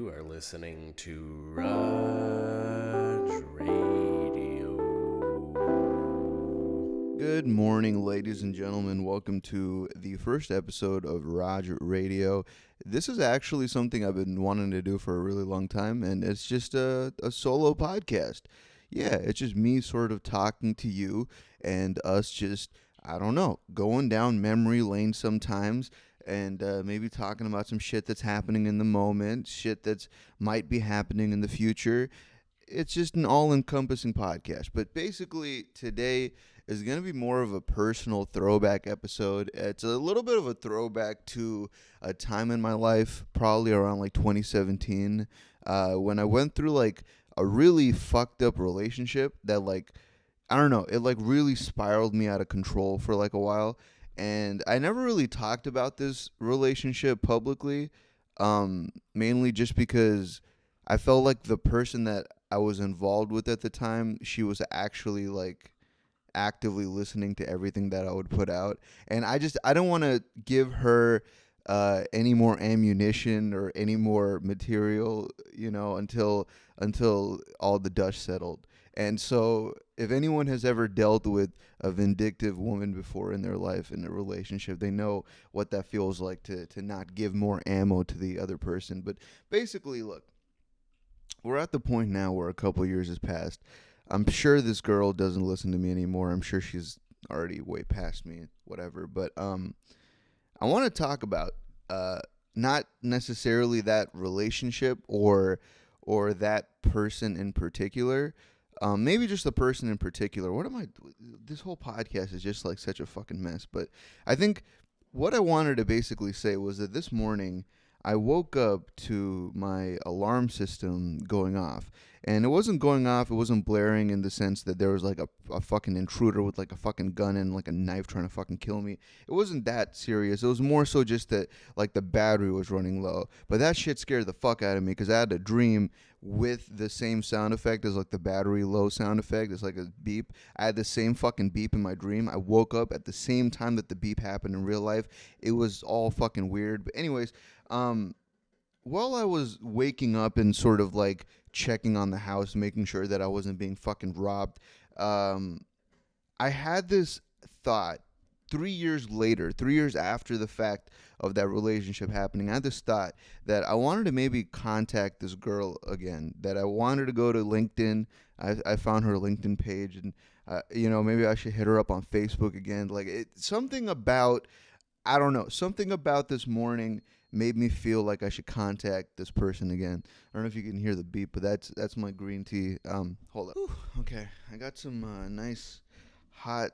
You are listening to Raj Radio. Good morning, ladies and gentlemen. Welcome to the first episode of Raj Radio. This is actually something I've been wanting to do for a really long time, and it's just a solo podcast. Yeah, it's just me sort of talking to you and us just, I don't know, going down memory lane sometimes and maybe talking about some shit that's happening in the moment, shit that's might be happening in the future. It's just an all-encompassing podcast. But basically, today is going to be more of a personal throwback episode. It's a little bit of a throwback to a time in my life, probably around like 2017, when I went through like a really fucked up relationship that like, I don't know, it like really spiraled me out of control for like a while. And I never really talked about this relationship publicly, mainly just because I felt like the person that I was involved with at the time, she was actually like actively listening to everything that I would put out. And I don't want to give her any more ammunition or any more material, until all the dust settled. And so if anyone has ever dealt with a vindictive woman before in their life in a relationship, they know what that feels like to not give more ammo to the other person. But basically, look, we're at the point now where a couple years has passed. I'm sure this girl doesn't listen to me anymore. I'm sure she's already way past me, whatever. But I want to talk about not necessarily that relationship or that person in particular. Maybe just the person in particular. What am I? This whole podcast is just like such a fucking mess. But I think what I wanted to basically say was that this morning I woke up to my alarm system going off. And it wasn't going off, it wasn't blaring in the sense that there was like a fucking intruder with like a fucking gun and like a knife trying to fucking kill me. It wasn't that serious. It was more so just that like the battery was running low. But that shit scared the fuck out of me because I had a dream with the same sound effect as like the battery low sound effect. It's like a beep. I had the same fucking beep in my dream. I woke up at the same time that the beep happened in real life. It was all fucking weird. But anyways, while I was waking up and sort of like checking on the house, making sure that I wasn't being fucking robbed, I had this thought 3 years later, 3 years after the fact of that relationship happening. I had this thought that I wanted to maybe contact this girl again, that I wanted to go to LinkedIn. I found her LinkedIn page and, maybe I should hit her up on Facebook again. Like something about, I don't know, something about this morning made me feel like I should contact this person again. I don't know if you can hear the beep, but that's my green tea. Hold up. Whew, okay, I got some nice hot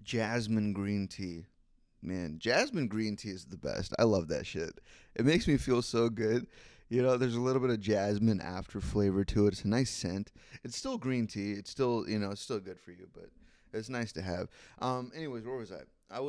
jasmine green tea. Man, jasmine green tea is the best. I love that shit. It makes me feel so good. There's a little bit of jasmine after flavor to it. It's a nice scent. It's still green tea. It's still, it's still good for you, but it's nice to have. Anyways, where was I? I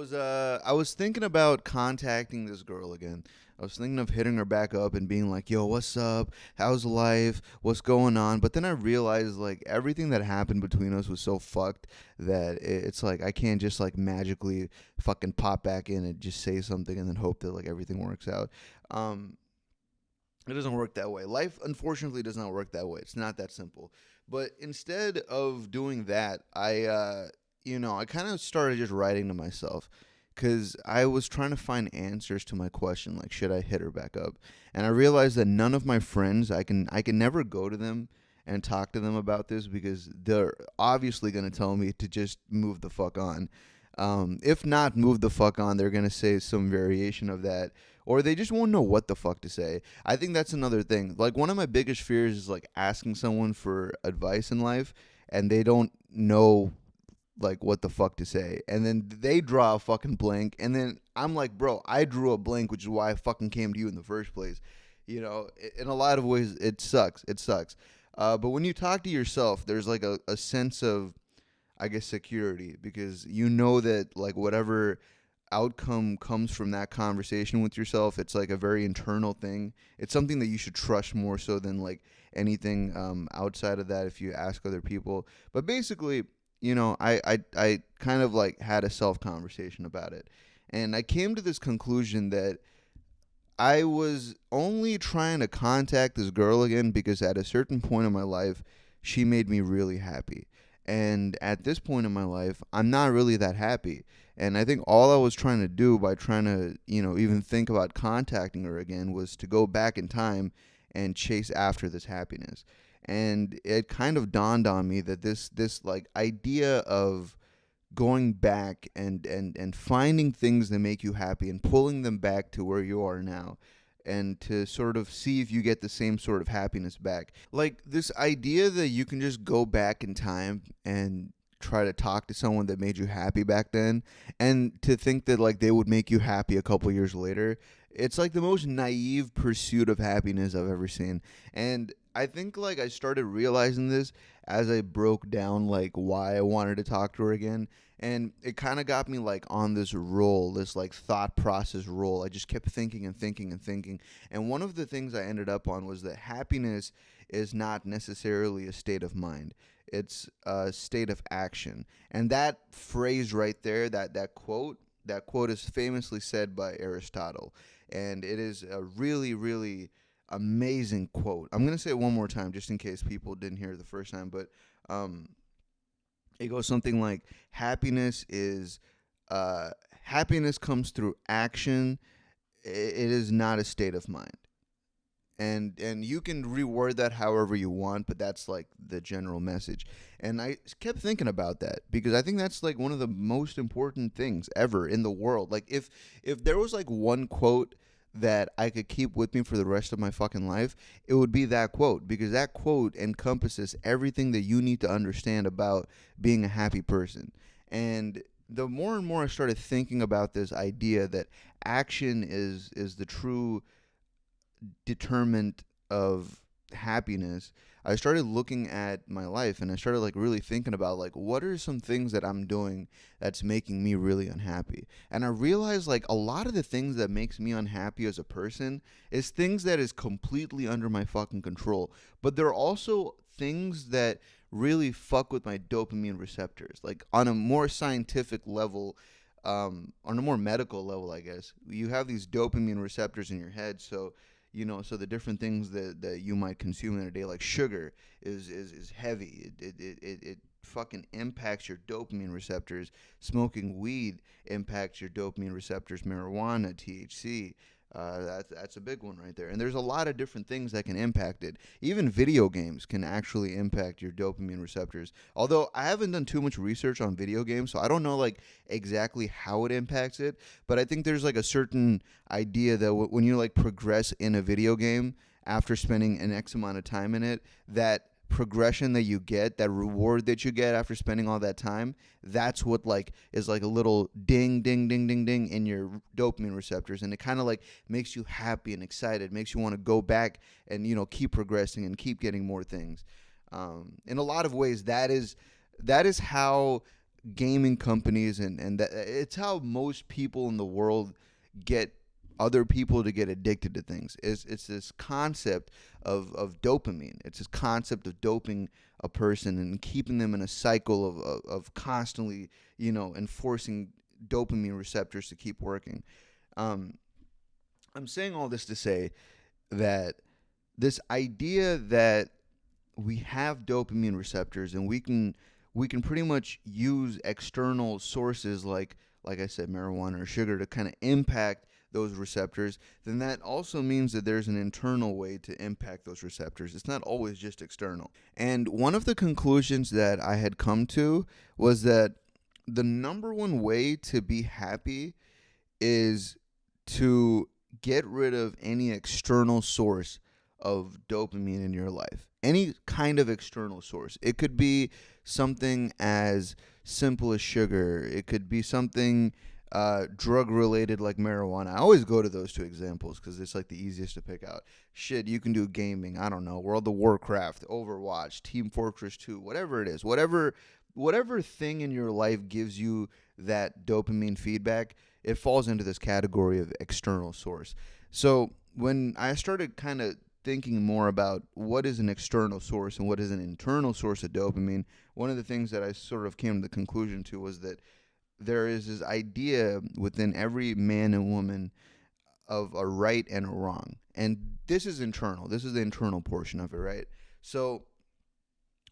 was thinking about contacting this girl again. I was thinking of hitting her back up and being like, "Yo, what's up? How's life? What's going on?" But then I realized like everything that happened between us was so fucked that it's like I can't just like magically fucking pop back in and just say something and then hope that like everything works out. It doesn't work that way. Life, unfortunately, does not work that way. It's not that simple. But instead of doing that, I kind of started just writing to myself because I was trying to find answers to my question, like, should I hit her back up? And I realized that none of my friends, I can never go to them and talk to them about this because they're obviously going to tell me to just move the fuck on. If not move the fuck on, they're going to say some variation of that, or they just won't know what the fuck to say. I think that's another thing. Like, one of my biggest fears is like asking someone for advice in life and they don't know like what the fuck to say, and then they draw a fucking blank, and then I'm like, bro, I drew a blank, which is why I fucking came to you in the first place. In a lot of ways it sucks. But when you talk to yourself, there's like a sense of, I guess, security, because you know that like whatever outcome comes from that conversation with yourself, it's like a very internal thing. It's something that you should trust more so than like anything outside of that if you ask other people. But basically, I kind of like had a self conversation about it. And I came to this conclusion that I was only trying to contact this girl again because at a certain point in my life, she made me really happy. And at this point in my life, I'm not really that happy. And I think all I was trying to do by trying to, even think about contacting her again was to go back in time and chase after this happiness. And it kind of dawned on me that this like idea of going back and finding things that make you happy and pulling them back to where you are now and to sort of see if you get the same sort of happiness back. Like this idea that you can just go back in time and try to talk to someone that made you happy back then and to think that like they would make you happy a couple years later. It's like the most naive pursuit of happiness I've ever seen. And I think like I started realizing this as I broke down like why I wanted to talk to her again. And it kind of got me like on this roll, this like thought process roll. I just kept thinking and thinking and thinking. And one of the things I ended up on was that happiness is not necessarily a state of mind. It's a state of action. And that phrase right there, that quote is famously said by Aristotle. And it is a really, really amazing quote. I'm going to say it one more time just in case people didn't hear it the first time. But it goes something like happiness comes through action. It is not a state of mind. And you can reword that however you want, but that's like the general message. And I kept thinking about that because I think that's like one of the most important things ever in the world. Like if there was like one quote that I could keep with me for the rest of my fucking life, it would be that quote, because that quote encompasses everything that you need to understand about being a happy person. And the more and more I started thinking about this idea that action is the true determinant of happiness, I started looking at my life and I started like really thinking about like what are some things that I'm doing that's making me really unhappy. And I realized like a lot of the things that makes me unhappy as a person is things that is completely under my fucking control. But there are also things that really fuck with my dopamine receptors. Like on a more scientific level, on a more medical level, I guess, you have these dopamine receptors in your head. So the different things that you might consume in a day, like sugar, is heavy. It fucking impacts your dopamine receptors. Smoking weed impacts your dopamine receptors. Marijuana, THC, that's a big one right there. And there's a lot of different things that can impact it. Even video games can actually impact your dopamine receptors. Although I haven't done too much research on video games, so I don't know like exactly how it impacts it. But I think there's like a certain idea that when you like progress in a video game after spending an X amount of time in it, that progression that you get, that reward that you get after spending all that time, that's what like is like a little ding ding ding ding ding in your dopamine receptors, and it kind of like makes you happy and excited, makes you want to go back and keep progressing and keep getting more things. In a lot of ways, that is how gaming companies and that it's how most people in the world get other people to get addicted to things. It's this concept of dopamine. It's this concept of doping a person and keeping them in a cycle of constantly, enforcing dopamine receptors to keep working. I'm saying all this to say that this idea that we have dopamine receptors and we can pretty much use external sources like I said, marijuana or sugar to kind of impact those receptors, then that also means that there's an internal way to impact those receptors. It's not always just external. And one of the conclusions that I had come to was that the number one way to be happy is to get rid of any external source of dopamine in your life. Any kind of external source. It could be something as simple as sugar. It could be something drug related like marijuana. I always go to those two examples because it's like the easiest to pick out. Shit, you can do gaming. I don't know, World of Warcraft, Overwatch, Team Fortress 2, whatever it is. Whatever thing in your life gives you that dopamine feedback, it falls into this category of external source. So when I started kind of thinking more about what is an external source and what is an internal source of dopamine, one of the things that I sort of came to the conclusion to was that there is this idea within every man and woman of a right and a wrong. And this is internal. This is the internal portion of it, right? So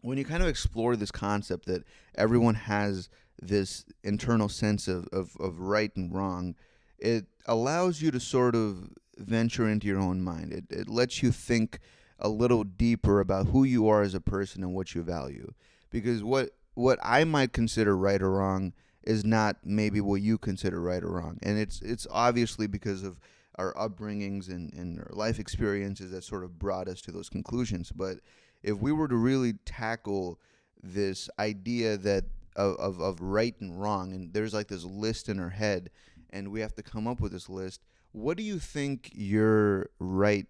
when you kind of explore this concept that everyone has this internal sense of right and wrong, it allows you to sort of venture into your own mind. It lets you think a little deeper about who you are as a person and what you value. Because what I might consider right or wrong is not maybe what you consider right or wrong. And it's obviously because of our upbringings and our life experiences that sort of brought us to those conclusions. But if we were to really tackle this idea that of right and wrong, and there's like this list in our head, and we have to come up with this list, what do you think your right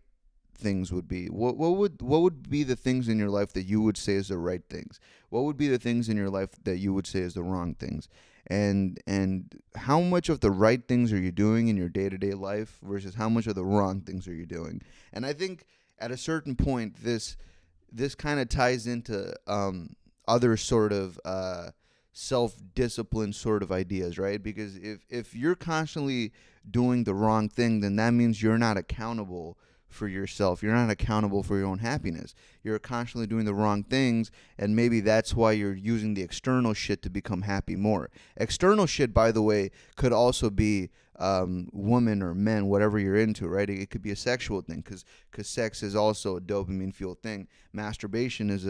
things would be? What would be the things in your life that you would say is the right things? What would be the things in your life that you would say is the wrong things? And how much of the right things are you doing in your day-to-day life versus how much of the wrong things are you doing? And I think at a certain point this kind of ties into other sort of self-discipline sort of ideas, right? Because if you're constantly doing the wrong thing, then that means you're not accountable for yourself. You're not accountable for your own happiness. You're constantly doing the wrong things, and maybe that's why you're using the external shit to become happy more. External shit, by the way, could also be women or men, whatever you're into, right? It could be a sexual thing, because sex is also a dopamine fuel thing. Masturbation is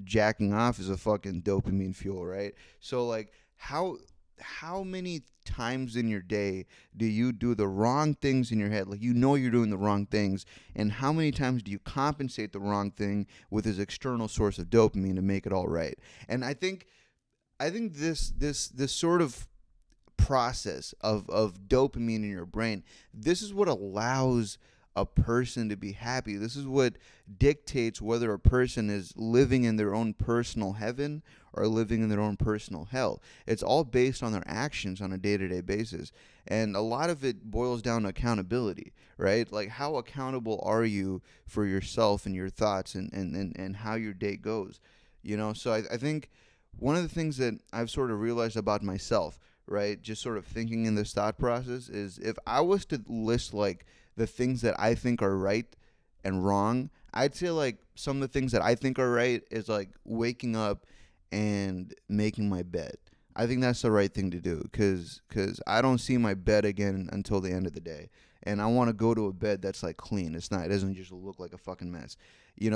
jacking off is a fucking dopamine fuel, right? So like how many times in your day do you do the wrong things in your head? Like, you're doing the wrong things. And how many times do you compensate the wrong thing with this external source of dopamine to make it all right? And I think this sort of process of dopamine in your brain, this is what allows a person to be happy. This is what dictates whether a person is living in their own personal heaven or living in their own personal hell. It's all based on their actions on a day-to-day basis. And a lot of it boils down to accountability, right? Like, how accountable are you for yourself and your thoughts and how your day goes? So I think one of the things that I've sort of realized about myself, right, just sort of thinking in this thought process, is if I was to list like the things that I think are right and wrong, I'd say like some of the things that I think are right is like waking up and making my bed. I think that's the right thing to do because I don't see my bed again until the end of the day. And I want to go to a bed that's like clean. It doesn't just look like a fucking mess. In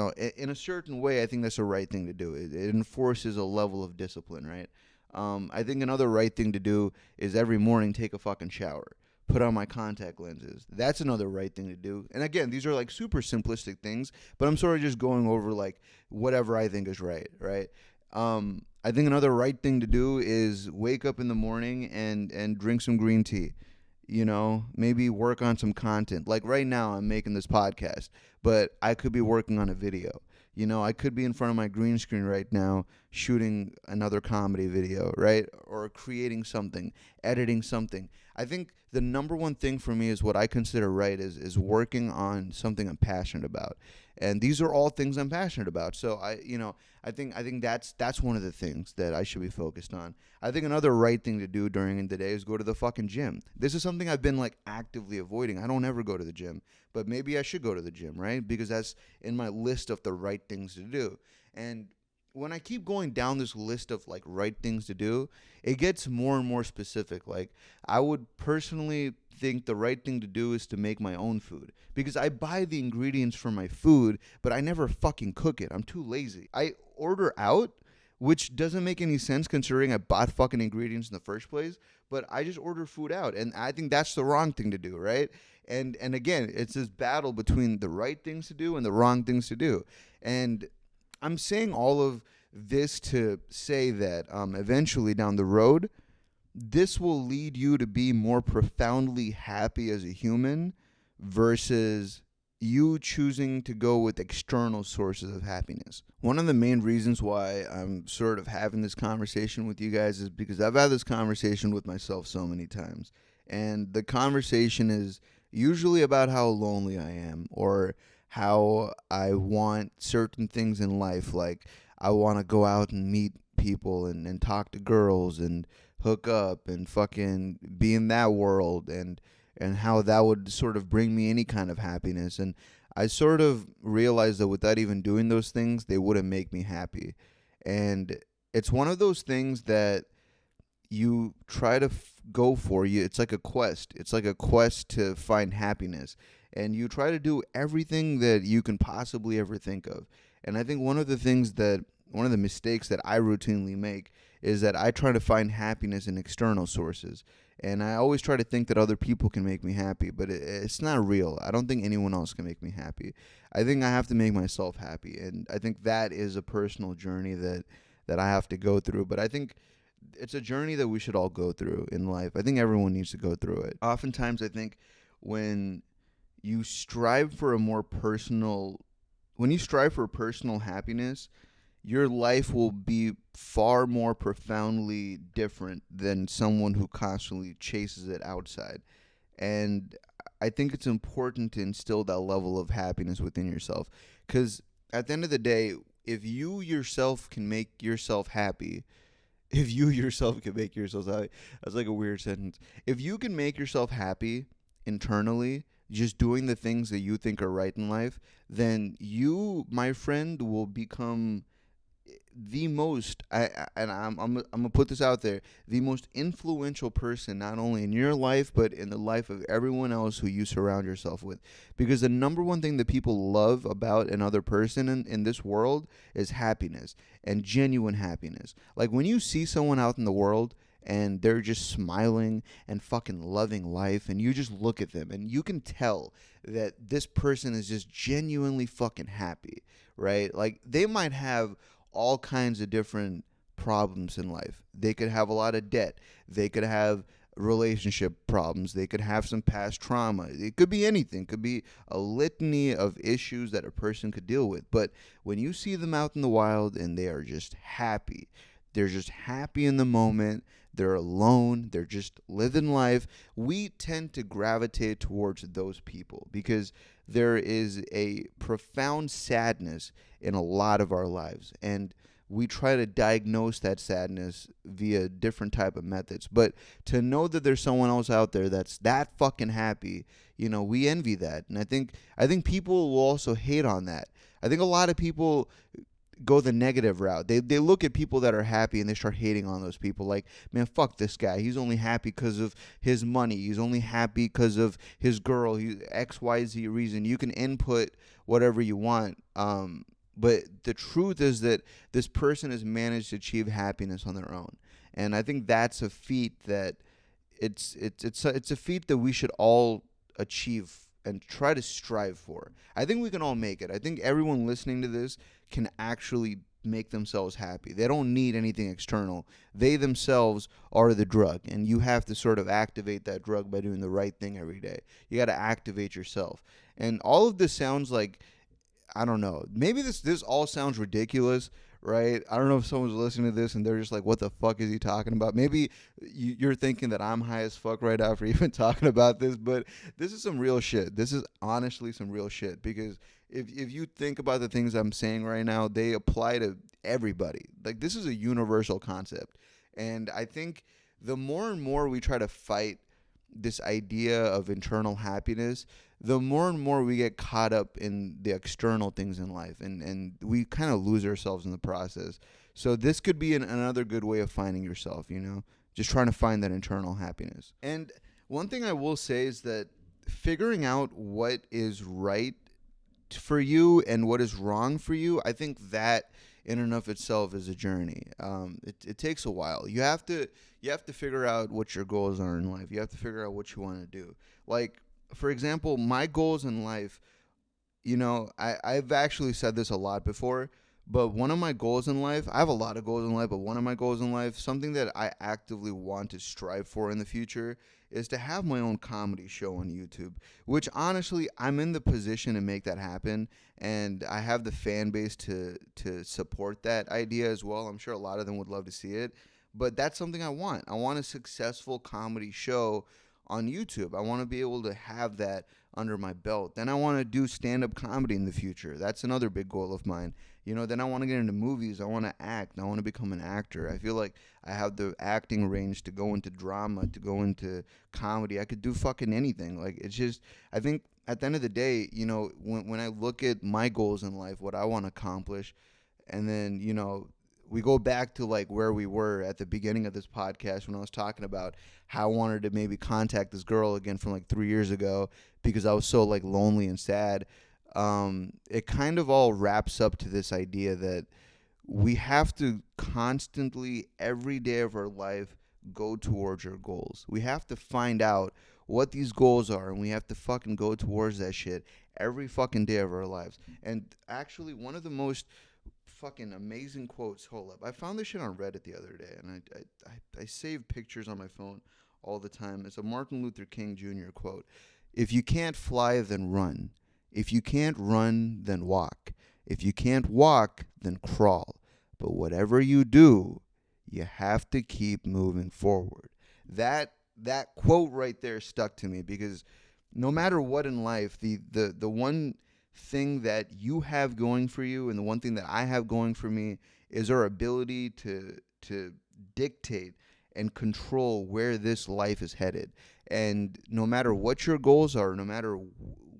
a certain way, I think that's the right thing to do. It enforces a level of discipline, right? I think another right thing to do is every morning take a fucking shower. Put on my contact lenses. That's another right thing to do. And again, these are like super simplistic things, but I'm sort of just going over like whatever I think is right? I think another right thing to do is wake up in the morning and drink some green tea. Maybe work on some content. Like right now, I'm making this podcast, but I could be working on a video. I could be in front of my green screen right now shooting another comedy video, right? Or creating something, editing something. I think the number one thing for me is what I consider right is working on something I'm passionate about. And these are all things I'm passionate about. So I think that's one of the things that I should be focused on. I think another right thing to do during the day is go to the fucking gym. This is something I've been like actively avoiding. I don't ever go to the gym, but maybe I should go to the gym, right? Because that's in my list of the right things to do. And when I keep going down this list of like right things to do, it gets more and more specific. Like, I would personally think the right thing to do is to make my own food, because I buy the ingredients for my food, but I never fucking cook it. I'm too lazy. I order out, which doesn't make any sense considering I bought fucking ingredients in the first place, but I just order food out, and I think that's the wrong thing to do, right? And again, it's this battle between the right things to do and the wrong things to do. And I'm saying all of this to say that eventually down the road, this will lead you to be more profoundly happy as a human versus you choosing to go with external sources of happiness. One of the main reasons why I'm sort of having this conversation with you guys is because I've had this conversation with myself so many times. And the conversation is usually about how lonely I am, or how I want certain things in life. Like, I want to go out and meet people and talk to girls and hook up and fucking be in that world. And and how that would sort of bring me any kind of happiness. And I sort of realized that without even doing those things, they wouldn't make me happy. And it's one of those things that you try to go for. It's like a quest. It's like a quest to find happiness. And you try to do everything that you can possibly ever think of. And I think one of the mistakes that I routinely make is that I try to find happiness in external sources. And I always try to think that other people can make me happy, but it's not real. I don't think anyone else can make me happy. I think I have to make myself happy. And I think that is a personal journey that I have to go through. But I think it's a journey that we should all go through in life. I think everyone needs to go through it. Oftentimes, I think when you strive for personal happiness, your life will be far more profoundly different than someone who constantly chases it outside. And I think it's important to instill that level of happiness within yourself. Because at the end of the day, if you yourself can make yourself happy, if you yourself can make yourself happy, that's like a weird sentence. If you can make yourself happy internally, just doing the things that you think are right in life, then you, my friend, will become the most I'm gonna put this out there, the most influential person, not only in your life but in the life of everyone else who you surround yourself with. Because the number one thing that people love about another person in this world is happiness, and genuine happiness. Like when you see someone out in the world and they're just smiling and fucking loving life, and you just look at them and you can tell that this person is just genuinely fucking happy, right? Like they might have all kinds of different problems in life. They could have a lot of debt. They could have relationship problems. They could have some past trauma. It could be anything. It could be a litany of issues that a person could deal with. But when you see them out in the wild and they are just happy, they're just happy in the moment, they're alone, they're just living life, we tend to gravitate towards those people because there is a profound sadness in a lot of our lives. And we try to diagnose that sadness via different type of methods. But to know that there's someone else out there that's that fucking happy, we envy that. And I think people will also hate on that. I think a lot of people go the negative route. They look at people that are happy and they start hating on those people. Like, man, fuck this guy. He's only happy because of his money. He's only happy because of his girl. XYZ reason. You can input whatever you want. But the truth is that this person has managed to achieve happiness on their own. And I think that's a feat that it's a feat that we should all achieve and try to strive for. I think we can all make it. I think everyone listening to this can actually make themselves happy. They don't need anything external. They themselves are the drug, and you have to sort of activate that drug by doing the right thing every day. You got to activate yourself. And all of this sounds like, I don't know, maybe this all sounds ridiculous, right? I don't know if someone's listening to this and they're just like, what the fuck is he talking about? Maybe you're thinking that I'm high as fuck right after even talking about this, but this is some real shit. This is honestly some real shit, because if you think about the things I'm saying right now, they apply to everybody. Like, this is a universal concept. And I think the more and more we try to fight this idea of internal happiness, the more and more we get caught up in the external things in life, and we kind of lose ourselves in the process. So this could be another good way of finding yourself, just trying to find that internal happiness. And one thing I will say is that figuring out what is right for you and what is wrong for you, I think that in and of itself is a journey. It takes a while. You have to figure out what your goals are in life. You have to figure out what you want to do. Like, for example, my goals in life, I've actually said this a lot before, but one of my goals in life, I have a lot of goals in life, but one of my goals in life, something that I actively want to strive for in the future, is to have my own comedy show on YouTube, which honestly, I'm in the position to make that happen, and I have the fan base to support that idea as well. I'm sure a lot of them would love to see it, but that's something I want. I want a successful comedy show on YouTube. I want to be able to have that under my belt. Then I want to do stand-up comedy in the future. That's another big goal of mine. Then I want to get into movies. I want to act. I want to become an actor. I feel like I have the acting range to go into drama, to go into comedy. I could do fucking anything. Like, it's just, I think at the end of the day, when I look at my goals in life, what I want to accomplish, and then, we go back to like where we were at the beginning of this podcast when I was talking about how I wanted to maybe contact this girl again from like 3 years ago because I was so like lonely and sad. It kind of all wraps up to this idea that we have to constantly, every day of our life, go towards our goals. We have to find out what these goals are, and we have to fucking go towards that shit every fucking day of our lives. And actually, one of the most fucking amazing quotes. Hold up, I found this shit on Reddit the other day, and I save pictures on my phone all the time. It's a Martin Luther King Jr. quote. If you can't fly, then run. If you can't run, then walk. If you can't walk, then crawl. But whatever you do, you have to keep moving forward. That quote right there stuck to me because no matter what in life, the one thing that you have going for you and the one thing that I have going for me is our ability to dictate and control where this life is headed. And no matter what your goals are, no matter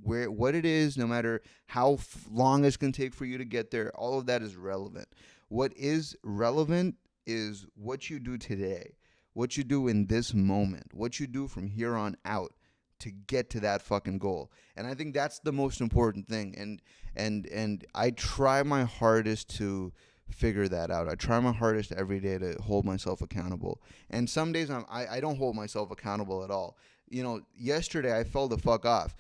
what it is, no matter how long it's going to take for you to get there, all of that is relevant. What is relevant is what you do today, what you do in this moment, what you do from here on out to get to that fucking goal. And I think that's the most important thing. And I try my hardest to figure that out. I try my hardest every day to hold myself accountable. And some days I don't hold myself accountable at all. Yesterday I fell the fuck off.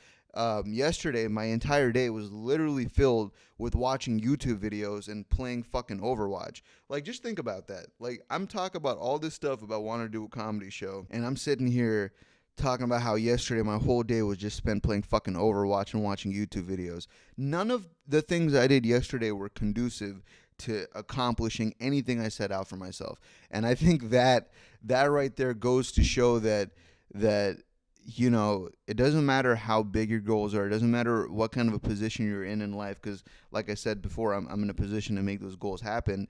Yesterday my entire day was literally filled with watching YouTube videos and playing fucking Overwatch. Like, just think about that. Like, I'm talking about all this stuff about wanting to do a comedy show, and I'm sitting here talking about how yesterday my whole day was just spent playing fucking Overwatch and watching YouTube videos. None of the things I did yesterday were conducive to accomplishing anything I set out for myself. And I think that right there goes to show that it doesn't matter how big your goals are. It doesn't matter what kind of a position you're in life, because like I said before, I'm in a position to make those goals happen.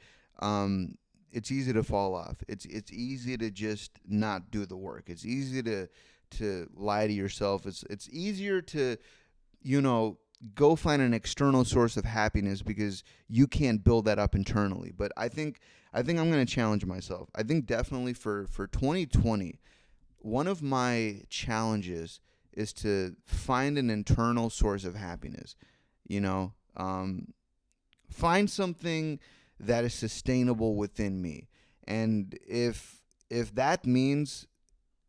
It's easy to fall off. It's easy to just not do the work. It's easy to lie to yourself. It's easier to, go find an external source of happiness because you can't build that up internally. But I think I'm going to challenge myself. I think definitely for 2020, one of my challenges is to find an internal source of happiness. Find something that is sustainable within me. And if that means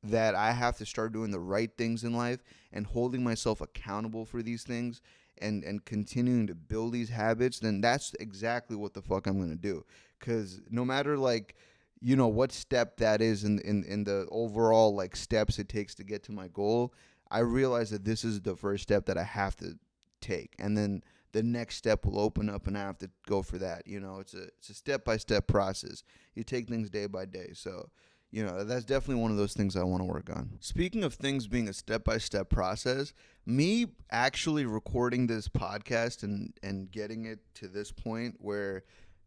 that I have to start doing the right things in life and holding myself accountable for these things and continuing to build these habits, then that's exactly what the fuck I'm going to do. Because no matter what step that is in the overall steps it takes to get to my goal, I realize that this is the first step that I have to take. And then the next step will open up and I have to go for that. It's a step-by-step process. You take things day by day. So, that's definitely one of those things I want to work on. Speaking of things being a step-by-step process, me actually recording this podcast and getting it to this point where,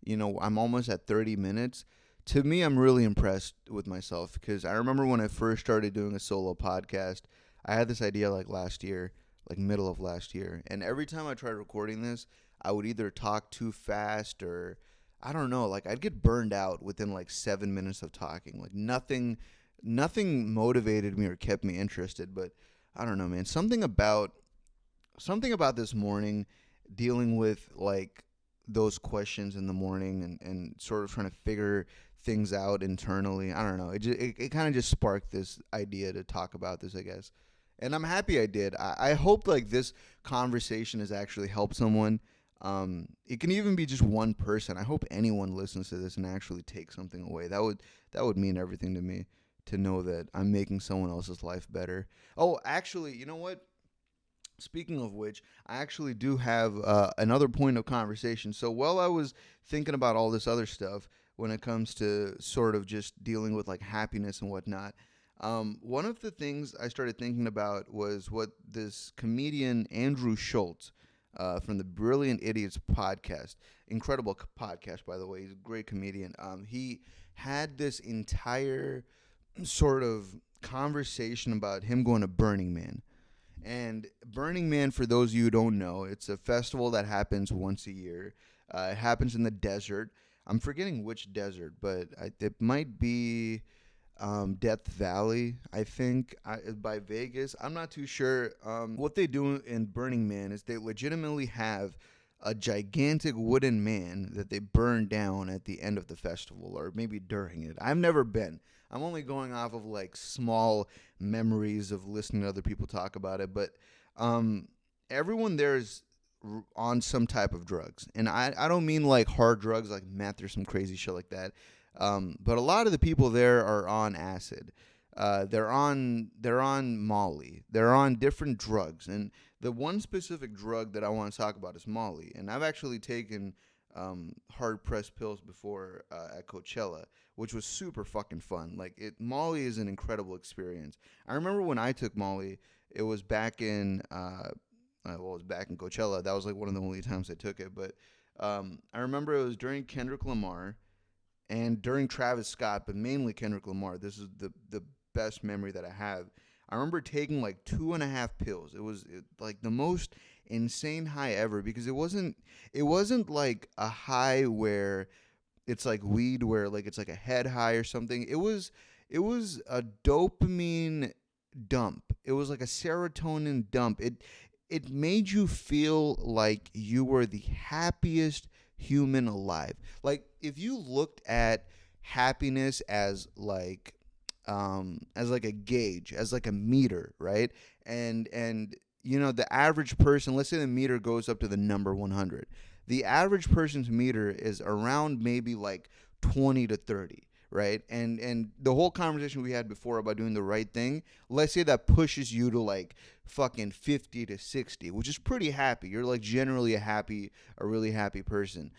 I'm almost at 30 minutes, to me, I'm really impressed with myself because I remember when I first started doing a solo podcast, I had this idea last year, middle of last year. And every time I tried recording this, I would either talk too fast or I don't know, I'd get burned out within 7 minutes of talking. Nothing motivated me or kept me interested. But I don't know, man. Something about this morning, dealing with those questions in the morning and sort of trying to figure things out internally. I don't know. It kind of just sparked this idea to talk about this, I guess. And I'm happy I did. I hope this conversation has actually helped someone. It can even be just one person. I hope anyone listens to this and actually takes something away. That would mean everything to me, to know that I'm making someone else's life better. Oh, actually, you know what? Speaking of which, I actually do have another point of conversation. So while I was thinking about all this other stuff when it comes to sort of just dealing with happiness and whatnot, One of the things I started thinking about was what this comedian Andrew Schultz from the Brilliant Idiots podcast, incredible podcast, by the way. He's a great comedian. He had this entire sort of conversation about him going to Burning Man. And Burning Man, for those of you who don't know, it's a festival that happens once a year. It happens in the desert. I'm forgetting which desert, but it might be Death Valley, I think, by Vegas. I'm not too sure. What they do in Burning Man is they legitimately have a gigantic wooden man that they burn down at the end of the festival or maybe during it. I've never been. I'm only going off of like small memories of listening to other people talk about it, but everyone there is on some type of drugs. And I don't mean like hard drugs like meth or some crazy shit like that. But a lot of the people there are on acid. They're on Molly. They're on different drugs, and the one specific drug that I want to talk about is Molly. And I've actually taken hard pressed pills before at Coachella, which was super fucking fun. Molly is an incredible experience. I remember when I took Molly, it was back in it was back in Coachella. That was like one of the only times I took it. But I remember it was during Kendrick Lamar and during Travis Scott, but mainly Kendrick Lamar. This is the best memory that I have. I remember taking like 2.5 pills. It was like the most insane high ever because it wasn't like a high where it's like weed where like it's like a head high or something. It was a dopamine dump. It was like a serotonin dump. It made you feel like you were the happiest human alive. Like if you looked at happiness as like a gauge, as like a meter, right? And the average person, let's say the meter goes up to the number 100. The average person's meter is around maybe like 20 to 30, right? And the whole conversation we had before about doing the right thing, let's say that pushes you to like fucking 50 to 60, which is pretty happy. You're like generally a really happy person.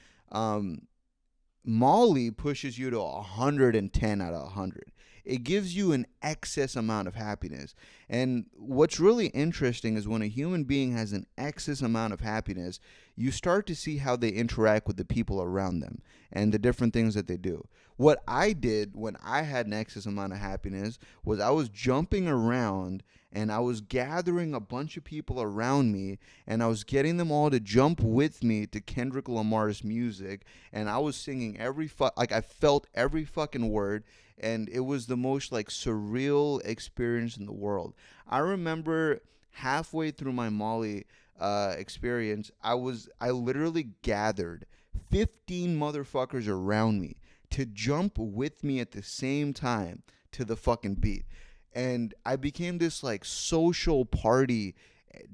Molly pushes you to 110 out of 100. It gives you an excess amount of happiness. And what's really interesting is when a human being has an excess amount of happiness, you start to see how they interact with the people around them and the different things that they do. What I did when I had an excess amount of happiness was I was jumping around and I was gathering a bunch of people around me and I was getting them all to jump with me to Kendrick Lamar's music, and I was singing I felt every fucking word, and it was the most like surreal experience in the world. I remember halfway through my Molly experience, I literally gathered 15 motherfuckers around me to jump with me at the same time to the fucking beat. And I became this like social party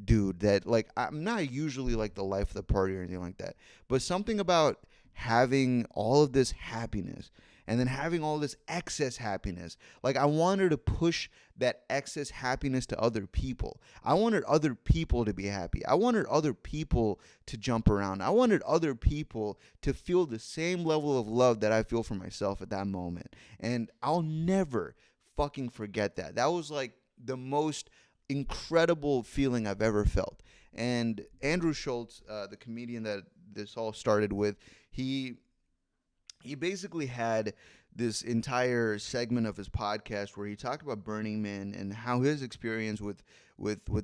dude that like I'm not usually like the life of the party or anything like that. But something about having all of this happiness and then having all this excess happiness. Like I wanted to push that excess happiness to other people. I wanted other people to be happy. I wanted other people to jump around. I wanted other people to feel the same level of love that I feel for myself at that moment. And I'll never fucking forget that. That was like the most incredible feeling I've ever felt. And Andrew Schultz, the comedian that this all started with, he basically had this entire segment of his podcast where he talked about Burning Man and how his experience with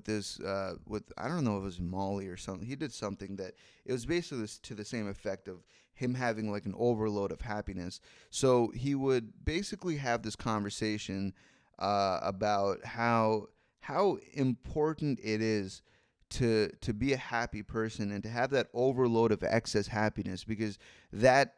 this with I don't know if it was Molly or something. He did something that it was basically to the same effect of him having like an overload of happiness. So he would basically have this conversation about how important it is to be a happy person and to have that overload of excess happiness, because that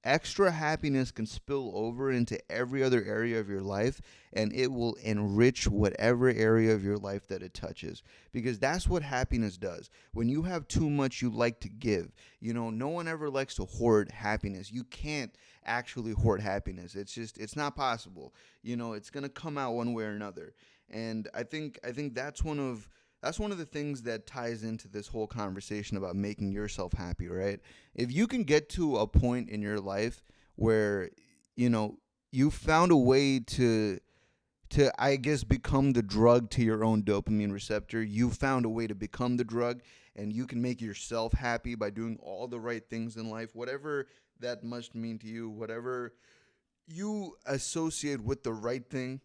extra happiness can spill over into every other area of your life, and it will enrich whatever area of your life that it touches, because that's what happiness does. When you have too much, you like to give. No one ever likes to hoard happiness. You can't actually hoard happiness. It's not possible. It's going to come out one way or another. And I think that's one of the things that ties into this whole conversation about making yourself happy, right? If you can get to a point in your life where, you found a way to I guess, become the drug to your own dopamine receptor. You found a way to become the drug, and you can make yourself happy by doing all the right things in life, whatever that must mean to you, whatever you associate with the right thing.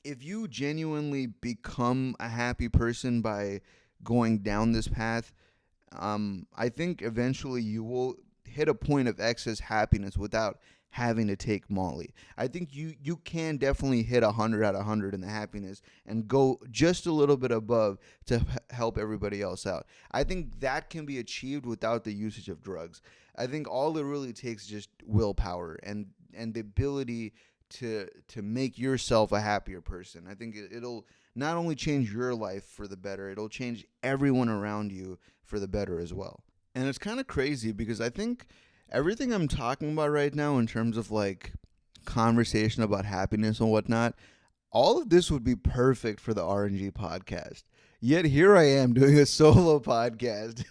If you genuinely become a happy person by going down this path, I think eventually you will hit a point of excess happiness without having to take Molly. I think you can definitely hit 100 out of 100 in the happiness and go just a little bit above to help everybody else out. I think that can be achieved without the usage of drugs. I think all it really takes is just willpower and the ability to make yourself a happier person. I think it'll not only change your life for the better, it'll change everyone around you for the better as well. And it's kind of crazy because I think everything I'm talking about right now in terms of like conversation about happiness and whatnot, all of this would be perfect for the RNG podcast. Yet here I am doing a solo podcast,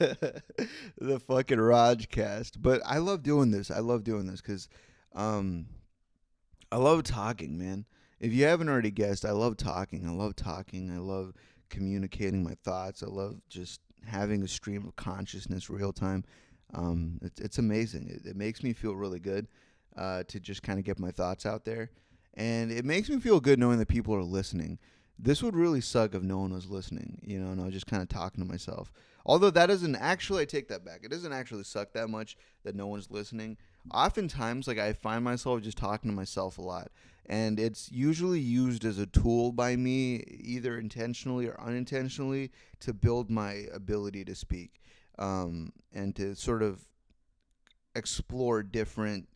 the fucking Rajcast. But I love doing this. I love doing this because I love talking, man. If you haven't already guessed, I love talking. I love talking. I love communicating my thoughts. I love just having a stream of consciousness real time. It's amazing. It makes me feel really good to just kind of get my thoughts out there. And it makes me feel good knowing that people are listening. This would really suck if no one was listening, and I was just kind of talking to myself. Although that doesn't actually, I take that back. It doesn't actually suck that much that no one's listening. Oftentimes, like, I find myself just talking to myself a lot. And it's usually used as a tool by me, either intentionally or unintentionally, to build my ability to speak and to sort of explore different,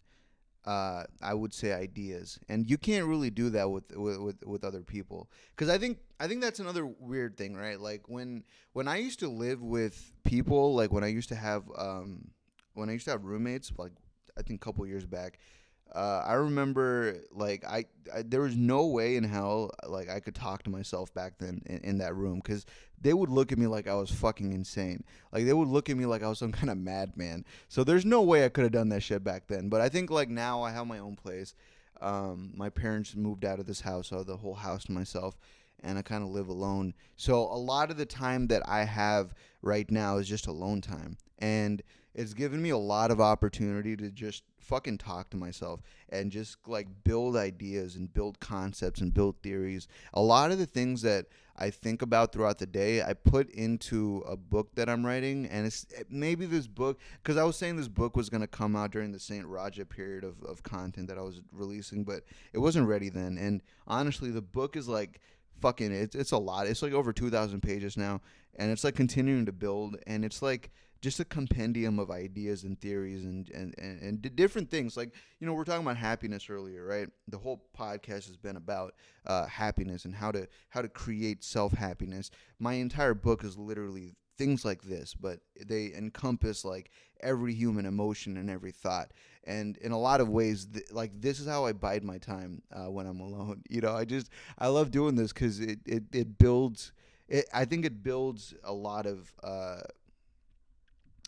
I would say, ideas. And you can't really do that with other people, because I think that's another weird thing, right? Like when I used to live with people, like when I used to have roommates, like I think a couple years back. I remember, like, I there was no way in hell, like, I could talk to myself back then in that room, because they would look at me like I was fucking insane. Like, they would look at me like I was some kind of madman. So there's no way I could have done that shit back then. But I think, like, now I have my own place. My parents moved out of this house, so I have the whole house to myself, and I kind of live alone. So a lot of the time that I have right now is just alone time. And it's given me a lot of opportunity to just fucking talk to myself and just like build ideas and build concepts and build theories. A lot of the things that I think about throughout the day, I put into a book that I'm writing. And it's maybe this book, because I was saying this book was going to come out during the St. Raja period of content that I was releasing, but it wasn't ready then. And honestly, the book is like fucking, it's a lot. It's like over 2,000 pages now, and it's like continuing to build, and it's like just a compendium of ideas and theories and different things. Like, we're talking about happiness earlier, right? The whole podcast has been about happiness and how to create self-happiness. My entire book is literally things like this, but they encompass like every human emotion and every thought. And in a lot of ways, like, this is how I bide my time when I'm alone. I love doing this because it builds. I think it builds a lot of.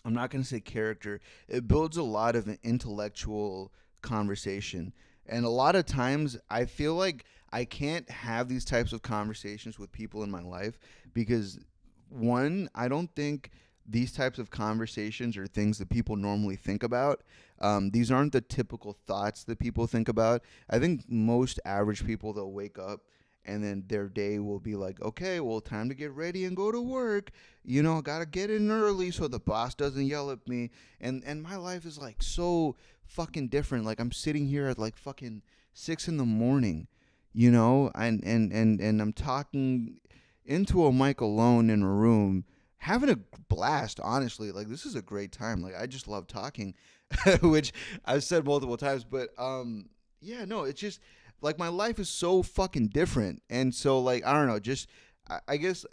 I'm not going to say character. It builds a lot of an intellectual conversation. And a lot of times I feel like I can't have these types of conversations with people in my life because, one, I don't think these types of conversations are things that people normally think about. These aren't the typical thoughts that people think about. I think most average people, they'll wake up and then their day will be like, okay, well, time to get ready and go to work. Gotta get in early so the boss doesn't yell at me. And my life is like so fucking different. Like, I'm sitting here at like fucking 6 a.m, and I'm talking into a mic alone in a room, having a blast, honestly. Like, this is a great time. Like, I just love talking, which I've said multiple times, but yeah, no, it's just like my life is so fucking different. And so, like, I don't know, just I guess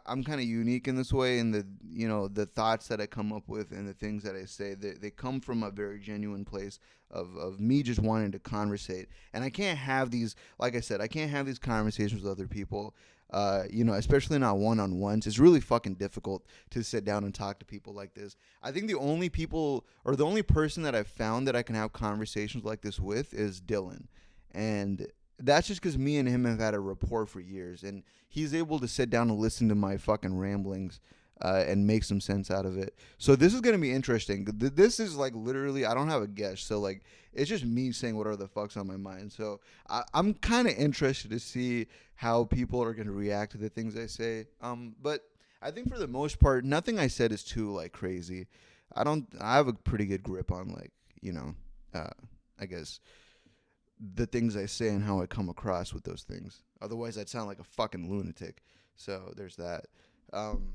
I'm kind of unique in this way, and the thoughts that I come up with and the things that I say, they come from a very genuine place of me just wanting to conversate. And I can't have these, like I said, I can't have these conversations with other people, especially not one-on-ones. It's really fucking difficult to sit down and talk to people like this. I think the only person that I've found that I can have conversations like this with is Dylan. And that's just because me and him have had a rapport for years, and he's able to sit down and listen to my fucking ramblings. And make some sense out of it. So this is gonna be interesting. This is like literally, I don't have a guest, so like it's just me saying whatever the fuck's on my mind. So I'm kind of interested to see how people are gonna react to the things I say. But I think for the most part, nothing I said is too like crazy. I have a pretty good grip on like you know, uh, I guess the things I say and how I come across with those things. Otherwise, I'd sound like a fucking lunatic. So there's that. Um,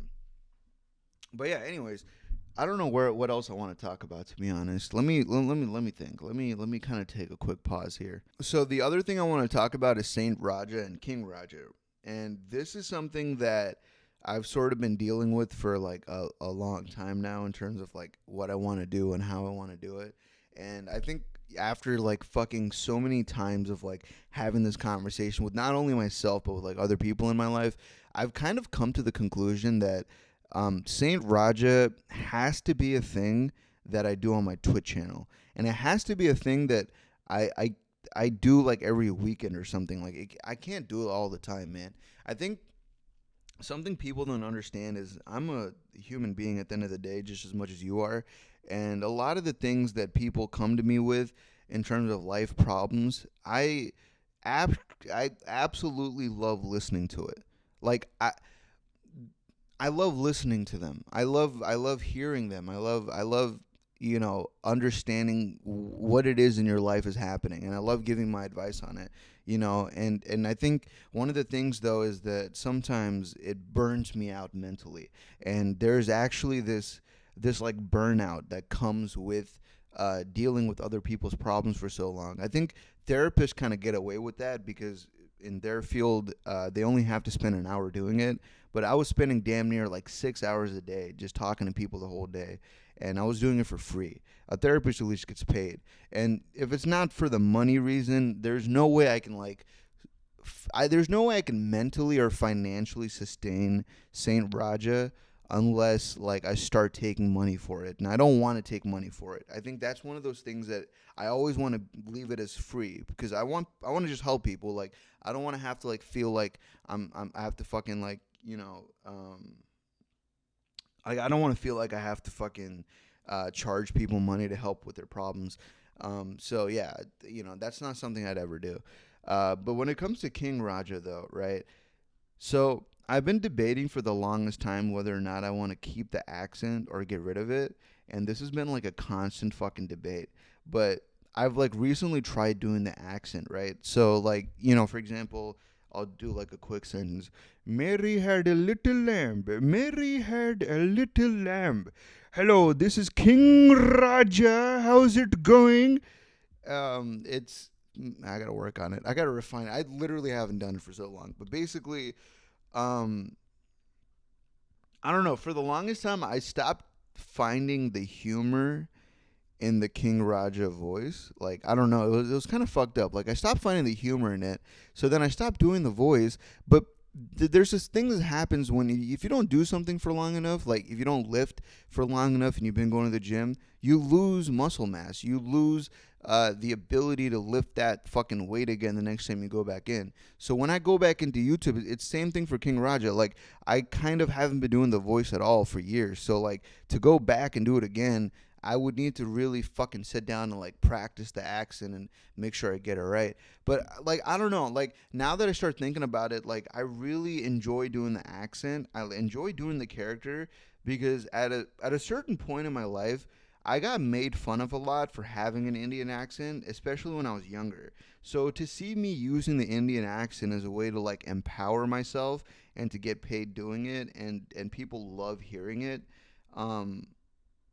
but yeah, anyways, I don't know what else I want to talk about. To be honest, let me think. Let me kind of take a quick pause here. So the other thing I want to talk about is Saint Raja and King Raja, and this is something that I've sort of been dealing with for like a long time now in terms of like what I want to do and how I want to do it. And I think after like fucking so many times of like having this conversation with not only myself but with like other people in my life, I've kind of come to the conclusion that Saint Raja has to be a thing that I do on my Twitch channel, and it has to be a thing that I I, I do like every weekend or something. Like I can't do it all the time, man. I think something people don't understand is I'm a human being at the end of the day, just as much as you are, and a lot of the things that people come to me with in terms of life problems, ab- I absolutely love listening to it. Like I love listening to them. I love hearing them. I love understanding what it is in your life is happening, and I love giving my advice on it. And I think one of the things though is that sometimes it burns me out mentally, and there's actually this like burnout that comes with dealing with other people's problems for so long. I think therapists kind of get away with that because in their field they only have to spend an hour doing it, but I was spending damn near like 6 hours a day just talking to people the whole day, and I was doing it for free. A therapist at least gets paid, and if it's not for the money reason, there's no way I can like there's no way I can mentally or financially sustain Saint Raja unless like I start taking money for it. And I don't want to take money for it. I think that's one of those things that I always want to leave it as free because I want to just help people. Like I don't want to have to like feel like I have to fucking like, I don't want to feel like I have to fucking charge people money to help with their problems. So yeah, that's not something I'd ever do. But when it comes to King Raja, though, right? So I've been debating for the longest time whether or not I want to keep the accent or get rid of it, and this has been like a constant fucking debate. But I've like recently tried doing the accent, right? So like for example, I'll do like a quick sentence. Mary had a little lamb. Mary had a little lamb. Hello, this is King Raja. How's it going? It's I gotta work on it. I gotta refine it. I literally haven't done it for so long. But basically, um, I don't know. For the longest time, I stopped finding the humor in the King Raja voice. Like I don't know, it was kind of fucked up. Like I stopped finding the humor in it, so then I stopped doing the voice. But there's this thing that happens when if you don't do something for long enough, like if you don't lift for long enough and you've been going to the gym, you lose muscle mass. You lose the ability to lift that fucking weight again the next time you go back in. So when I go back into YouTube, it's same thing for King Raja. Like I kind of haven't been doing the voice at all for years. So like to go back and do it again, I would need to really fucking sit down and like practice the accent and make sure I get it right. But like I don't know, like now that I start thinking about it, like I really enjoy doing the accent. I enjoy doing the character because at a certain point in my life, I got made fun of a lot for having an Indian accent, especially when I was younger. So to see me using the Indian accent as a way to like empower myself and to get paid doing it and people love hearing it, um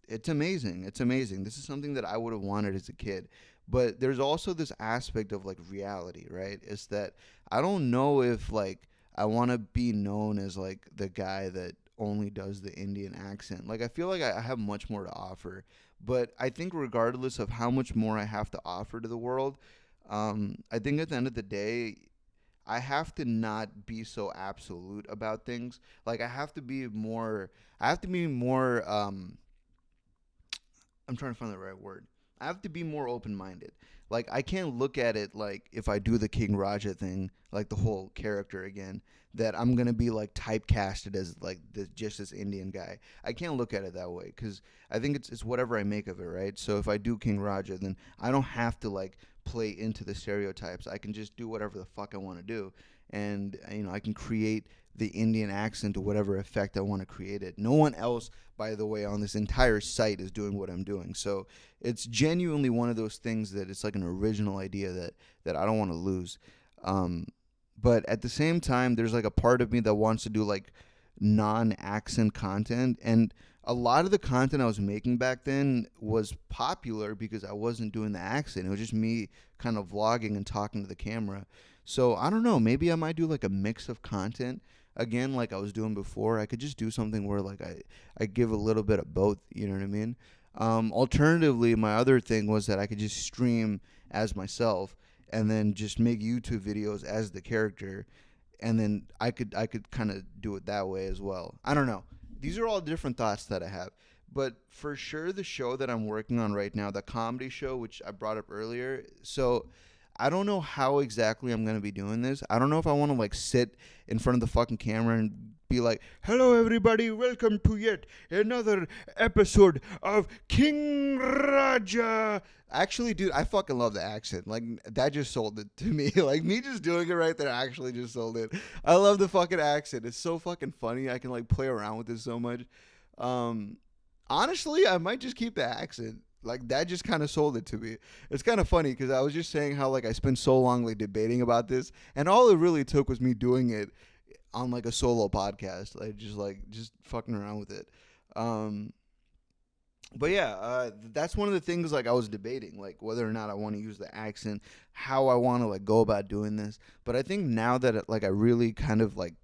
it's amazing. It's amazing. This is something that I would have wanted as a kid. But there's also this aspect of like reality, right? Is that I don't know if like I want to be known as like the guy that only does the Indian accent. Like I feel like I have much more to offer. But I think regardless of how much more I have to offer to the world, I think at the end of the day, I have to not be so absolute about things. Like I have to be more. I have to be more. I'm trying to find the right word. I have to be more open-minded. Like, I can't look at it like if I do the King Raja thing, like the whole character again, that I'm gonna be like typecasted as like just this Indian guy. I can't look at it that way because I think it's whatever I make of it, right? So if I do King Raja, then I don't have to like play into the stereotypes. I can just do whatever the fuck I want to do, and I can create the Indian accent to whatever effect I want to create it. No one else, by the way, on this entire site is doing what I'm doing. So it's genuinely one of those things that it's like an original idea that I don't want to lose. Um, but at the same time, there's like a part of me that wants to do like non-accent content, and a lot of the content I was making back then was popular because I wasn't doing the accent. It was just me kind of vlogging and talking to the camera. So I don't know, maybe I might do like a mix of content again like I was doing before. I could just do something where like I give a little bit of both, you know what I mean? Alternatively, my other thing was that I could just stream as myself and then just make YouTube videos as the character, and then I could kind of do it that way as well. I don't know. These are all different thoughts that I have. But for sure, the show that I'm working on right now, the comedy show, which I brought up earlier. So I don't know how exactly I'm going to be doing this. I don't know if I want to like sit in front of the fucking camera and be like, "Hello everybody, welcome to yet another episode of King Raja." Actually, dude, I fucking love the accent. Like, that just sold it to me. Like, me just doing it right there actually just sold it. I love the fucking accent. It's so fucking funny. I can like play around with it so much. Um Honestly, I might just keep the accent. Like, that just kind of sold it to me. It's kind of funny because I was just saying how like I spent so long like debating about this, and all it really took was me doing it on like a solo podcast, like just fucking around with it. Um, but yeah, that's one of the things like I was debating, like whether or not I want to use the accent, how I want to like go about doing this. But I think now that like I really kind of like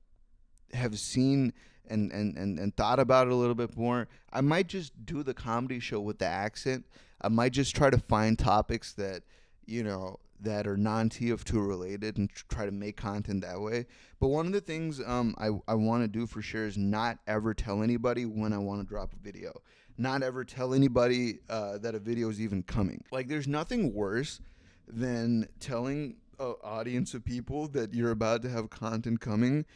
have seen and thought about it a little bit more, I might just do the comedy show with the accent. I might just try to find topics that, that are non-TF2 related and try to make content that way. But one of the things I want to do for sure is not ever tell anybody when I want to drop a video. Not ever tell anybody that a video is even coming. Like, there's nothing worse than telling an audience of people that you're about to have content coming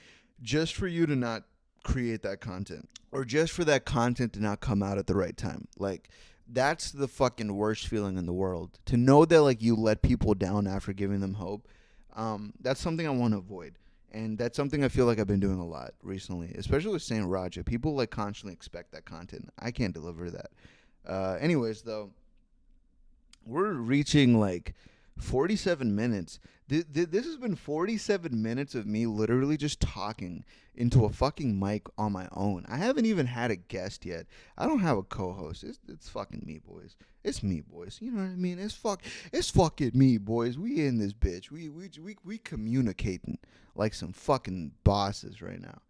just for you to not create that content, or just for that content to not come out at the right time. Like, that's the fucking worst feeling in the world, to know that like you let people down after giving them hope. That's something I want to avoid, and that's something I feel like I've been doing a lot recently, especially with Saint Raja. People like constantly expect that content. I can't deliver that. Anyways, though, we're reaching like 47 minutes. This has been 47 minutes of me literally just talking into a fucking mic on my own. I haven't even had a guest yet. I don't have a co-host. It's fucking me, boys. It's me, boys. You know what I mean? It's fucking me, boys. We in this bitch. We communicating like some fucking bosses right now.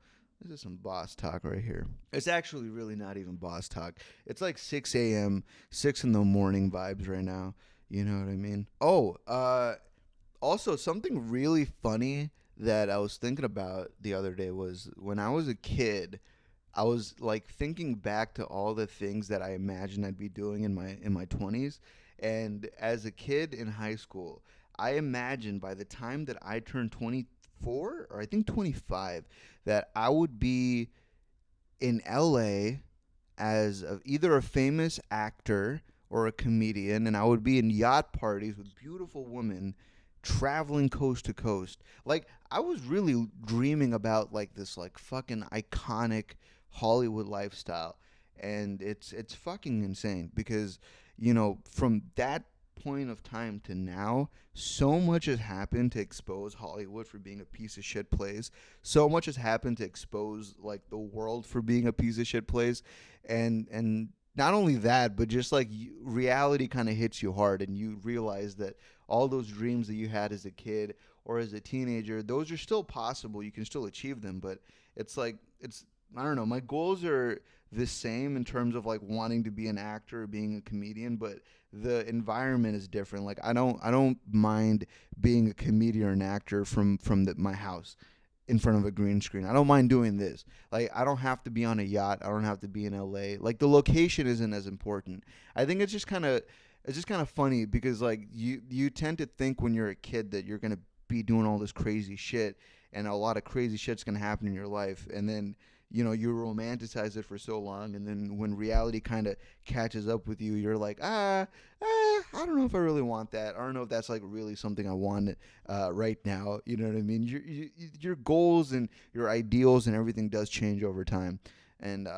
This is some boss talk right here. It's actually really not even boss talk. It's like 6 a.m., 6 in the morning vibes right now. You know what I mean? Oh, also, something really funny that I was thinking about the other day was when I was a kid, I was like thinking back to all the things that I imagined I'd be doing in my 20s. And as a kid in high school, I imagined by the time that I turned 24, or I think 25, that I would be in LA as either a famous actor or a comedian, and I would be in yacht parties with beautiful women traveling coast to coast. Like, I was really dreaming about like this like fucking iconic Hollywood lifestyle, and it's fucking insane because from that point of time to now, so much has happened to expose Hollywood for being a piece of shit place. So much has happened to expose like the world for being a piece of shit place, and not only that, but just like reality kind of hits you hard, and you realize that all those dreams that you had as a kid or as a teenager, those are still possible. You can still achieve them, but it's like I don't know. My goals are the same in terms of like wanting to be an actor or being a comedian, but the environment is different. Like, I don't mind being a comedian or an actor from my house in front of a green screen. I don't mind doing this. Like, I don't have to be on a yacht. I don't have to be in LA. Like, the location isn't as important. I think it's just kind of it's just kind of funny because like you tend to think when you're a kid that you're gonna be doing all this crazy shit, and a lot of crazy shit's gonna happen in your life, and then you romanticize it for so long, and then when reality kind of catches up with you, you're like, I don't know if I really want that. I don't know if that's like really something I want right now. You know what I mean? Your goals and your ideals and everything does change over time, and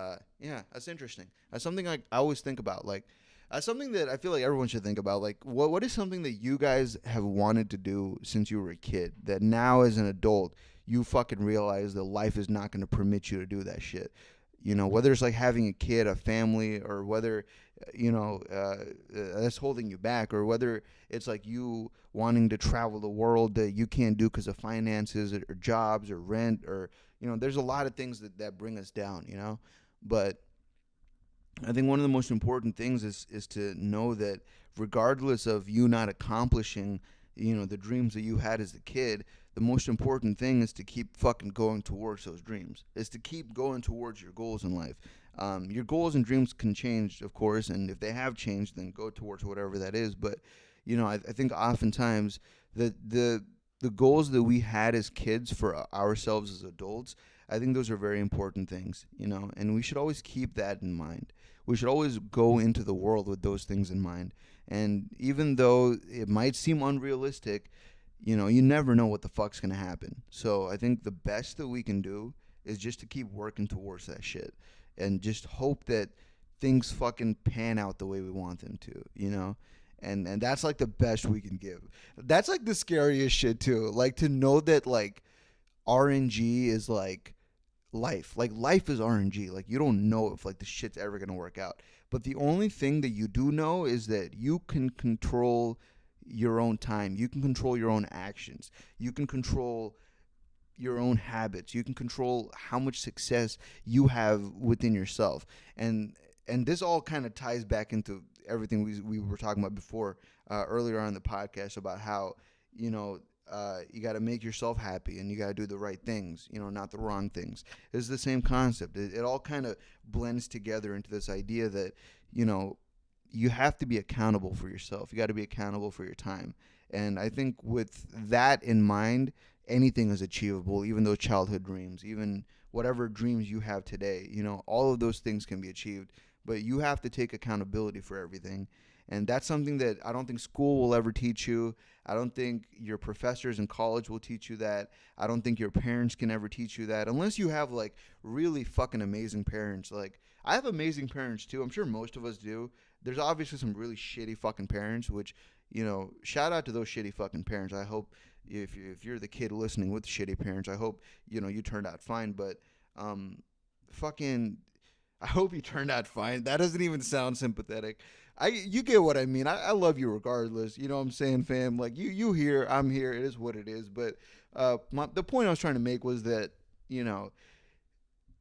yeah, that's interesting. That's something I always think about. Like, something that I feel like everyone should think about. Like, what is something that you guys have wanted to do since you were a kid that now as an adult you fucking realize that life is not going to permit you to do that shit. Whether it's like having a kid, a family, or whether that's holding you back, or whether it's like you wanting to travel the world that you can't do because of finances or jobs or rent, or there's a lot of things that bring us down. But I think one of the most important things is to know that regardless of you not accomplishing, the dreams that you had as a kid, the most important thing is to keep fucking going towards those dreams. Is to keep going towards your goals in life. Your goals and dreams can change, of course, and if they have changed, then go towards whatever that is. But I think oftentimes the goals that we had as kids for ourselves as adults, I think those are very important things, and we should always keep that in mind. We should always go into the world with those things in mind. And even though it might seem unrealistic, you never know what the fuck's gonna happen. So I think the best that we can do is just to keep working towards that shit and just hope that things fucking pan out the way we want them to. And that's like the best we can give. That's like the scariest shit too. Like to know that like RNG is like life. Like life is RNG. Like you don't know if like the shit's ever gonna work out. But the only thing that you do know is that you can control your own time. You can control your own actions. You can control your own habits. You can control how much success you have within yourself. And this all kind of ties back into everything we were talking about before, earlier on in the podcast, about how you got to make yourself happy and you got to do the right things, not the wrong things. It's the same concept. It all kind of blends together into this idea that you have to be accountable for yourself. You got to be accountable for your time. And I think with that in mind, anything is achievable, even those childhood dreams, even whatever dreams you have today, all of those things can be achieved. But you have to take accountability for everything. And that's something that I don't think school will ever teach you. I don't think your professors in college will teach you that. I don't think your parents can ever teach you that, unless you have like really fucking amazing parents. Like I have amazing parents too. I'm sure most of us do. There's obviously some really shitty fucking parents, which, shout out to those shitty fucking parents. I hope if you're the kid listening with shitty parents, I hope, you turned out fine. But fucking, I hope you turned out fine. That doesn't even sound sympathetic. You get what I mean. I love you regardless. You know what I'm saying, fam? Like you here, I'm here. It is what it is. But the point I was trying to make was that,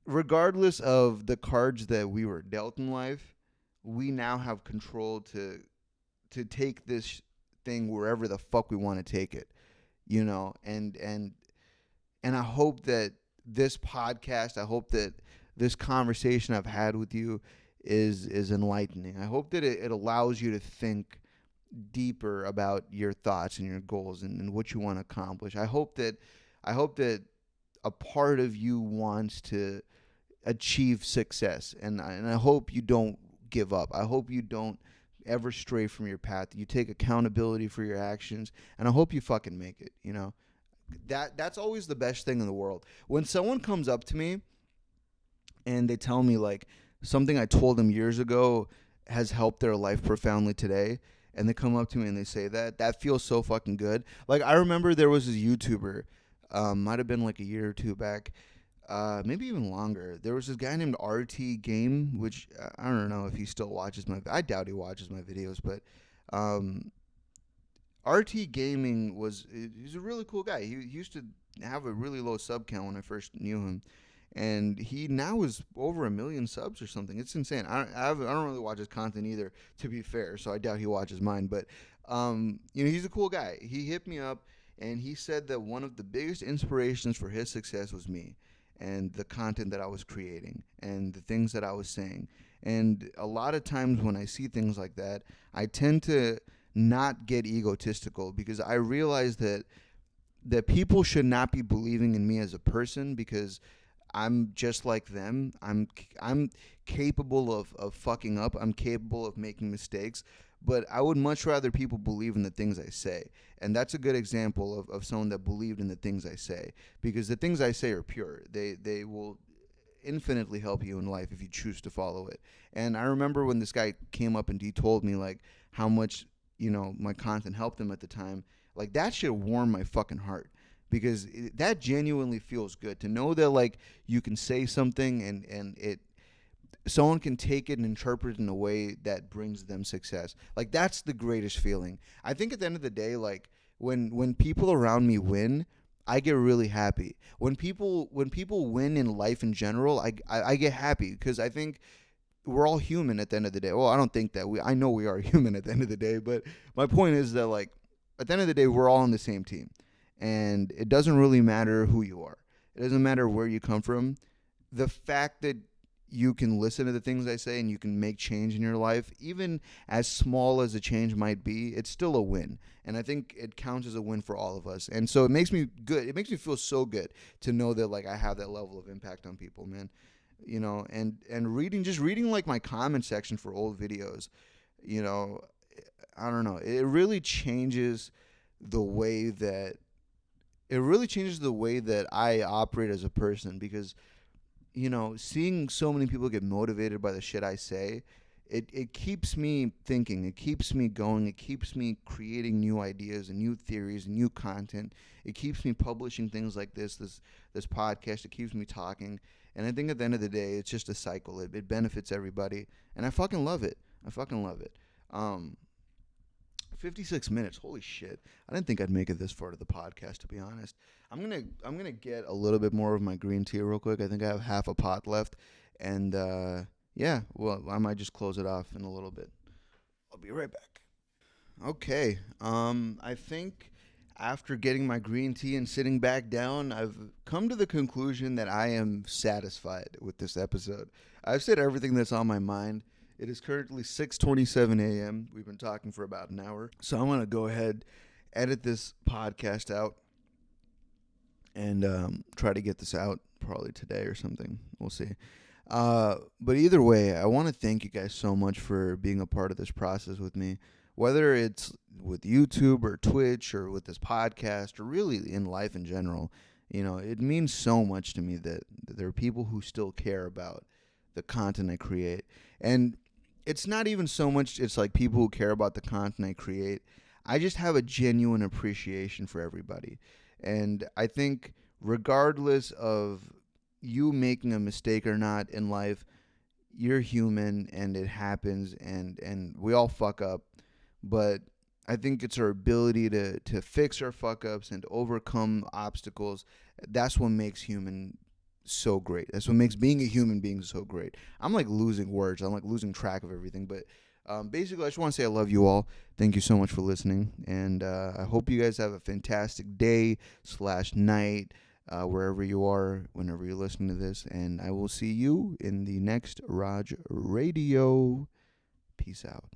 regardless of the cards that we were dealt in life, we now have control to take this thing wherever the fuck we want to take it. And I hope that this podcast, I hope that this conversation I've had with you is enlightening. I hope that it allows you to think deeper about your thoughts and your goals and what you want to accomplish. I hope that a part of you wants to achieve success, and I hope you don't give up. I hope you don't ever stray from your path. You take accountability for your actions, and I hope you fucking make it. That's always the best thing in the world. When someone comes up to me and they tell me like something I told them years ago has helped their life profoundly today, and they come up to me and they say that feels so fucking good. Like I remember there was this YouTuber, might have been like a year or two back, maybe even longer. There was this guy named RT Game, which I don't know if he still watches I doubt he watches my videos, but RT Gaming he's a really cool guy. He used to have a really low sub count when I first knew him, and he now is over 1 million subs or something. It's insane. I don't really watch his content either, to be fair, so I doubt he watches mine. But he's a cool guy. He hit me up and he said that one of the biggest inspirations for his success was me and the content that I was creating and the things that I was saying. And a lot of times when I see things like that, I tend to not get egotistical because I realize that people should not be believing in me as a person because I'm just like them. I'm capable of fucking up. I'm capable of making mistakes. But I would much rather people believe in the things I say. And that's a good example of someone that believed in the things I say. Because the things I say are pure. They will infinitely help you in life if you choose to follow it. And I remember when this guy came up and he told me like how much, my content helped him at the time. Like that shit warmed my fucking heart because that genuinely feels good to know that like you can say something and it someone can take it and interpret it in a way that brings them success. Like that's the greatest feeling. I think at the end of the day, like when people around me win, I get really happy. When people win in life in general, I get happy because I think we're all human at the end of the day. Well, I don't think that I know we are human at the end of the day, but my point is that like at the end of the day, we're all on the same team, and it doesn't really matter who you are. It doesn't matter where you come from. The fact that you can listen to the things I say and you can make change in your life, even as small as the change might be, it's still a win. And I think it counts as a win for all of us. And so it makes me good. It makes me feel so good to know that like I have that level of impact on people, man. And reading like my comment section for old videos, you know, I don't know. It really changes the way that I operate as a person because seeing so many people get motivated by the shit I say, it keeps me thinking, it keeps me going, it keeps me creating new ideas and new theories and new content. It keeps me publishing things like this podcast. It keeps me talking. And I think at the end of the day, it's just a cycle. It benefits everybody. And I fucking love it. 56 minutes. Holy shit. I didn't think I'd make it this far to the podcast, to be honest. I'm gonna get a little bit more of my green tea real quick. I think I have half a pot left. And yeah, well, I might just close it off in a little bit. I'll be right back. Okay. I think after getting my green tea and sitting back down, I've come to the conclusion that I am satisfied with this episode. I've said everything that's on my mind. It is currently 6:27 a.m. We've been talking for about an hour. So I'm going to go ahead, edit this podcast out, and try to get this out probably today or something. We'll see. But either way, I want to thank you guys so much for being a part of this process with me. Whether it's with YouTube or Twitch or with this podcast or really in life in general, it means so much to me that there are people who still care about the content I create. And it's not even so much it's like people who care about the content I create. I just have a genuine appreciation for everybody. And I think regardless of you making a mistake or not in life, you're human and it happens and we all fuck up. But I think it's our ability to fix our fuck ups and to overcome obstacles. That's what makes human so great. That's what makes being a human being so great. I'm like losing words. I'm like losing track of everything. But basically, I just want to say I love you all. Thank you so much for listening. And I hope you guys have a fantastic day/night, wherever you are, whenever you're listening to this. And I will see you in the next Raj Radio. Peace out.